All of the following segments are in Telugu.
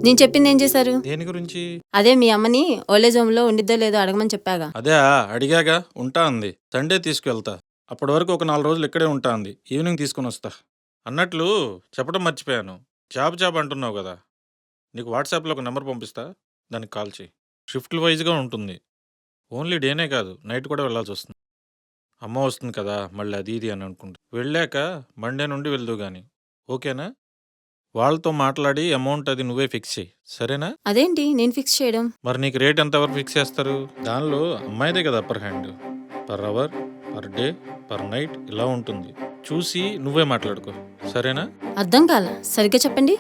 నేను చెప్పింది ఏం చేశారు? దేని గురించి? అదే మీ అమ్మని ఓల్డేజ్ హోమ్ లో ఉండిద్దో లేదో అడగమని చెప్పాగా. అదే అడిగాగా, ఉంటా అంది. సండే తీసుకువెళ్తా. అప్పటి వరకు ఒక 4 రోజులు ఇక్కడే ఉంటా అంది. ఈవినింగ్ తీసుకుని వస్తా. అన్నట్లు చెప్పడం మర్చిపోయాను. జాబ్ అంటున్నావు కదా, నీకు వాట్సాప్లో ఒక నెంబర్ పంపిస్తా, దానికి కాల్ చేయి. షిఫ్ట్లు వైజ్గా ఉంటుంది. ఓన్లీ డేనే కాదు, నైట్ కూడా వెళ్ళాల్సి వస్తుంది. అమ్మ వస్తుంది కదా, మళ్ళీ అది ఇది అని అనుకుంటా. వెళ్ళాక మండే నుండి వెళ్దు గాని, ఓకేనా? వాళ్ళతో మాట్లాడి అమౌంట్ అది నువ్వే ఫిక్స్ చేయి, సరేనా? అదేంటి నేను ఫిక్స్ చేయడం? మరి నీకు రేట్ ఎంతవరకు ఫిక్స్ చేస్తారు? దానిలో అమ్మాయిదే కదా upper hand. Per hour, per day, per night ఇలా ఉంటుంది. చూసి నువ్వే మాట్లాడుకో, సరేనా? అర్థం కాల, సరిగ్గా చెప్పండి.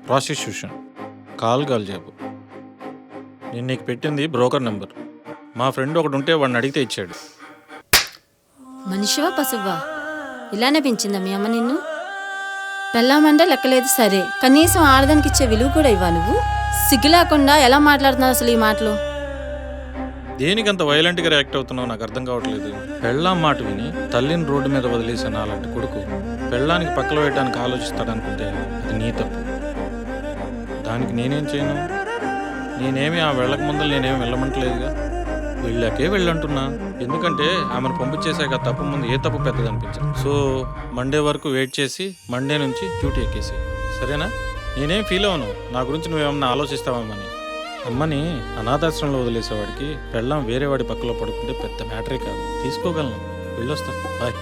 ప్రాస్టిట్యూషన్. కాల్ చెప్పు. నేను నీకు పెట్టింది బ్రోకర్ నెంబర్. మా ఫ్రెండ్ ఒకడు ఉంటే వాడిని అడిగితే ఇచ్చాడు. మనిషివా పశువా? ఇలానే పెంచిందా మీ అమ్మ నిన్ను? పెళ్ళామంటే లెక్కలేదు సరే, కనీసం ఆడదానికి ఇచ్చే విలువ కూడా ఇవ్వా నువ్వు? సిగ్గు లేకుండా ఎలా మాట్లాడుతున్నావు అసలు ఈ మాటలు? దేనికంత వైలెంట్గా రియాక్ట్ అవుతున్నావు నాకు అర్థం కావట్లేదు. పెళ్ళాం మాట విని తల్లిని రోడ్డు మీద వదిలేసిన అలాంటి కొడుకు పెళ్ళానికి పక్కలో వేయడానికి ఆలోచిస్తాడనుకుంటే అది నీ తప్పు. దానికి నేనేం చేయను? నేనేమి ఆ వెళ్ళక ముందర నేనేమి వెళ్ళమంటలేదుగా. వెళ్ళాకే వెళ్ళంటున్నా. ఎందుకంటే ఆమెను పంపించేసాక తప్పు ముందు ఏ తప్పు పెద్దది అనిపించదు. సో మండే వరకు వెయిట్ చేసి మండే నుంచి డ్యూటీ ఎక్కేసి, సరేనా? నేనేం ఫీల్ అవ్వను నా గురించి నువ్వేమన్నా ఆలోచిస్తావేమని. అమ్మని అనాథాశ్రమంలో వదిలేసేవాడికి పెళ్ళాం వేరే వాడి పక్కలో పడుకుంటే పెద్ద మ్యాటరే కాదు. తీసుకోగలను. వెళ్ళొస్తా, బాయ్.